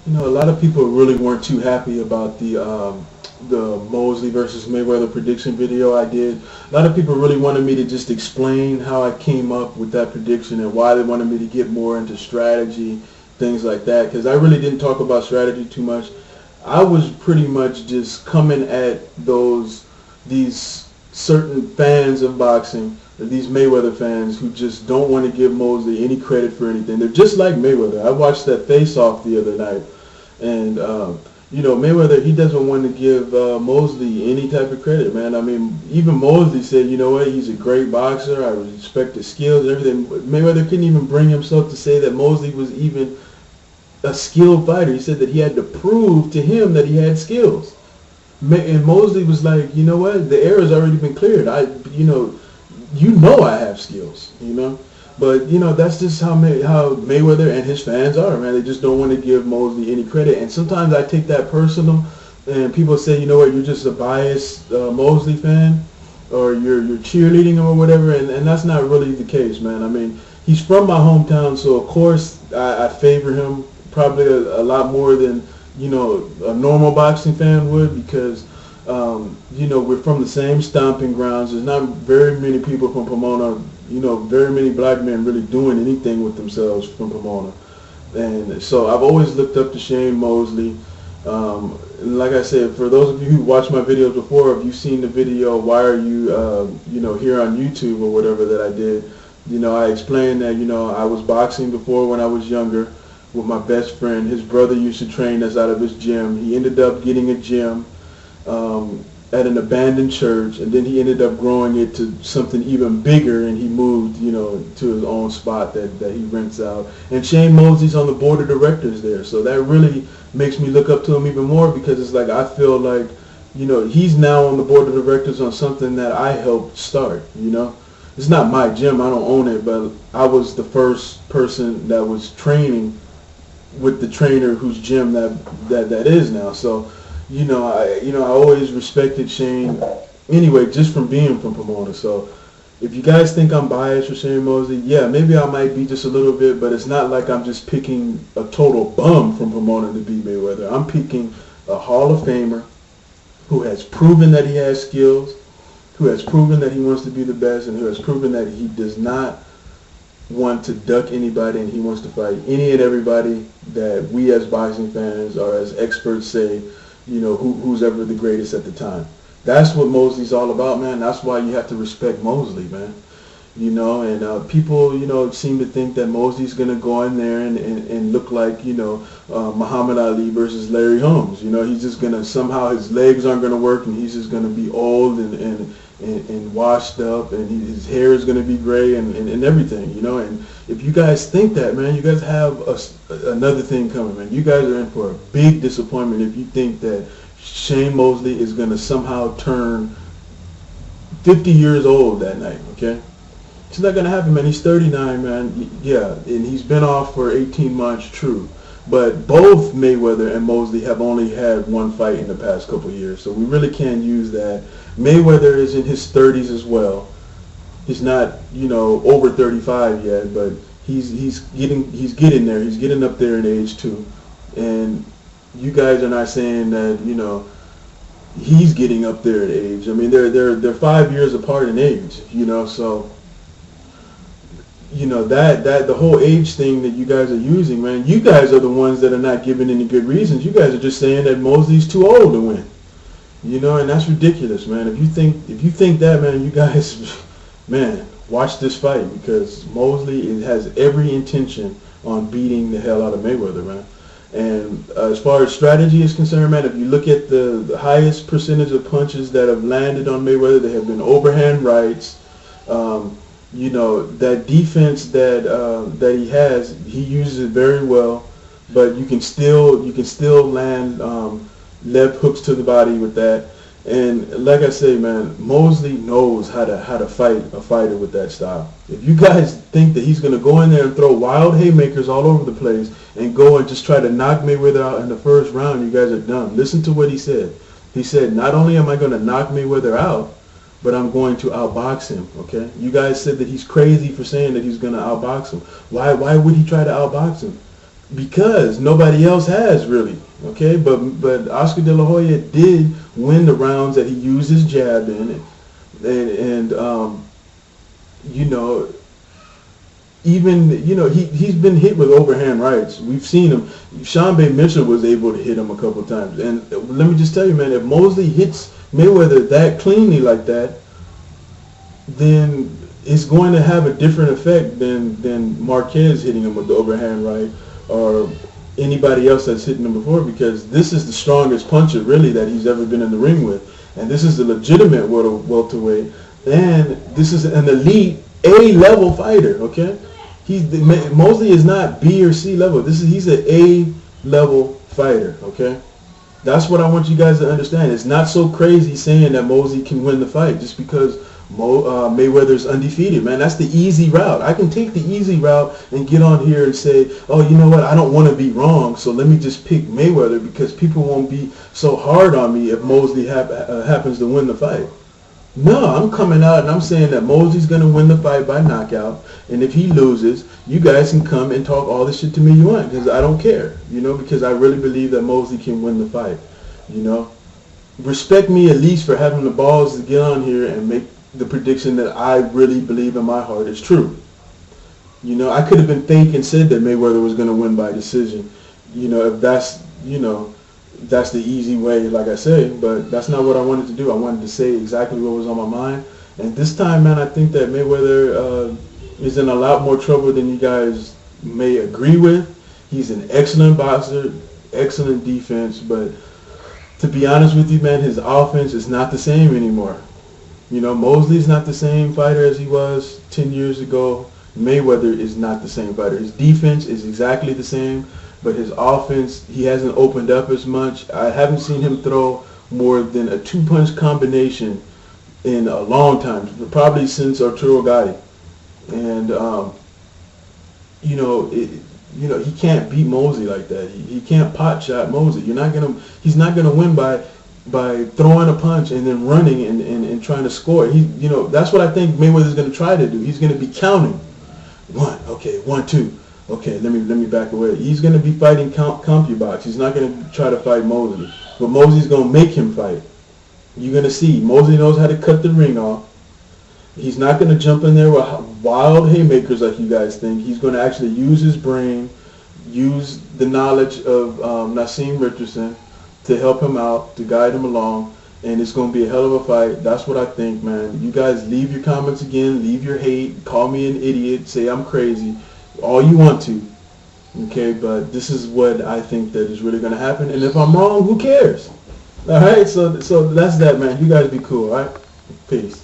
You know, a lot of people really weren't too happy about the Mosley versus Mayweather prediction video I did. A lot of people really wanted me to just explain how I came up with that prediction and why they wanted me to get more into strategy, things like that. Because I really didn't talk about strategy too much. I was pretty much just coming at these certain fans of boxing, or these Mayweather fans who just don't want to give Mosley any credit for anything. They're just like Mayweather. I watched that face-off the other night, and you know, Mayweather, he doesn't want to give Mosley any type of credit, man. I mean, even Mosley said, you know what, he's a great boxer. I respect his skills and everything. But Mayweather couldn't even bring himself to say that Mosley was even a skilled fighter. He said that he had to prove to him that he had skills. And Mosley was like, you know what, the air has already been cleared. You know I have skills, you know. But you know that's just how Mayweather and his fans are, man. They just don't want to give Mosley any credit, and sometimes I take that personal. And people say, you know what, you're just a biased Mosley fan, or you're cheerleading him or whatever, and that's not really the case, man. I mean, he's from my hometown, so of course I favor him probably a lot more than a normal boxing fan would because. We're from the same stomping grounds. There's not very many people from Pomona, very many black men really doing anything with themselves from Pomona. And so I've always looked up to Shane Mosley. And like I said, for those of you who watched my videos before, if you've seen the video, why are you, here on YouTube or whatever that I did, I explained that, I was boxing before when I was younger with my best friend. His brother used to train us out of his gym. He ended up getting a gym at an abandoned church, and then he ended up growing it to something even bigger, and he moved, to his own spot that he rents out. And Shane Mosley's on the board of directors there, so that really makes me look up to him even more because it's like I feel like, he's now on the board of directors on something that I helped start. It's not my gym, I don't own it, but I was the first person that was training with the trainer whose gym that is now. So I always respected Shane anyway, just from being from Pomona. So if you guys think I'm biased for Shane Mosley, yeah, maybe I might be just a little bit, but it's not like I'm just picking a total bum from Pomona to beat Mayweather. I'm picking a Hall of Famer who has proven that he has skills, who has proven that he wants to be the best, and who has proven that he does not want to duck anybody and he wants to fight any and everybody that we as boxing fans or as experts say who's ever the greatest at the time. That's what Mosley's all about, man. That's why you have to respect Mosley, man. And people, seem to think that Mosley's going to go in there and look like, Muhammad Ali versus Larry Holmes. He's just going to, somehow his legs aren't going to work and he's just going to be old and washed up and his hair is going to be gray and everything, And if you guys think that, man, you guys have another thing coming, man. You guys are in for a big disappointment if you think that Shane Mosley is going to somehow turn 50 years old that night, okay? It's not going to happen, man. He's 39, man. Yeah, and he's been off for 18 months, true. But both Mayweather and Mosley have only had one fight in the past couple of years, so we really can't use that. Mayweather is in his 30s as well. He's not, over 35 yet, but he's getting there. He's getting up there in age too. And you guys are not saying that, he's getting up there in age. I mean, they're 5 years apart in age, so that the whole age thing that you guys are using, man, you guys are the ones that are not giving any good reasons. You guys are just saying that Mosley's too old to win. And that's ridiculous, man. If you think that, man, you guys, man, watch this fight because Mosley has every intention on beating the hell out of Mayweather, man. And as far as strategy is concerned, man, if you look at the highest percentage of punches that have landed on Mayweather, they have been overhand rights. That defense that he has, he uses it very well, but you can still land left hooks to the body with that. And like I say, man, Mosley knows how to fight a fighter with that style. If you guys think that he's going to go in there and throw wild haymakers all over the place and go and just try to knock Mayweather out in the first round, you guys are dumb. Listen to what he said. He said, not only am I going to knock Mayweather out, but I'm going to outbox him, okay? You guys said that he's crazy for saying that he's going to outbox him. Why would he try to outbox him? because nobody else has really. Okay, but Oscar De La Hoya did win the rounds that he used his jab in, and you know, even, you know, he's been hit with overhand rights. We've seen him. Sean Bay Mitchell was able to hit him a couple times. And let me just tell you, man, if Mosley hits Mayweather that cleanly like that, then it's going to have a different effect than Marquez hitting him with the overhand right, or anybody else that's hitting him before, because this is the strongest puncher really that he's ever been in the ring with. And this is a legitimate welterweight. And this is an elite A-level fighter, okay? Mosley is not B or C level. He's an A-level fighter, okay? That's what I want you guys to understand. It's not so crazy saying that Mosley can win the fight just because Mayweather's undefeated, man. That's the easy route. I can take the easy route and get on here and say, oh, you know what, I don't want to be wrong, so let me just pick Mayweather because people won't be so hard on me if Mosley happens to win the fight. No, I'm coming out and I'm saying that Mosley's going to win the fight by knockout, and if he loses, you guys can come and talk all the shit to me you want, because I don't care, you know, because I really believe that Mosley can win the fight, you know. Respect me at least for having the balls to get on here and make the prediction that I really believe in my heart is true. You know, I could have been fake and said that Mayweather was going to win by decision, you know, if that's, you know, that's the easy way, like I say, but that's not what I wanted to do. I wanted to say exactly what was on my mind. And this time, man, I think that Mayweather is in a lot more trouble than you guys may agree with. He's an excellent boxer, excellent defense, but to be honest with you, man, his offense is not the same anymore. You know, Mosley's not the same fighter as he was 10 years ago. Mayweather is not the same fighter. His defense is exactly the same, but his offense, he hasn't opened up as much. I haven't seen him throw more than a two-punch combination in a long time, probably since Arturo Gatti. And, you know, he can't beat Mosley like that. He can't pot shot Mosley. He's not gonna win by throwing a punch and then running and trying to score. You know, that's what I think Mayweather's going to try to do. He's going to be counting. 1, okay, 1, 2. Okay, let me back away. He's going to be fighting CompuBox. He's not going to try to fight Mosley. But Mosley's going to make him fight. You're going to see. Mosley knows how to cut the ring off. He's not going to jump in there with wild haymakers like you guys think. He's going to actually use his brain, use the knowledge of Nassim Richardson to help him out, to guide him along, and it's going to be a hell of a fight. That's what I think, man. You guys leave your comments again, leave your hate, call me an idiot, say I'm crazy, all you want to, okay, but this is what I think that is really going to happen, and if I'm wrong, who cares? All right, so that's that, man. You guys be cool, all right? Peace.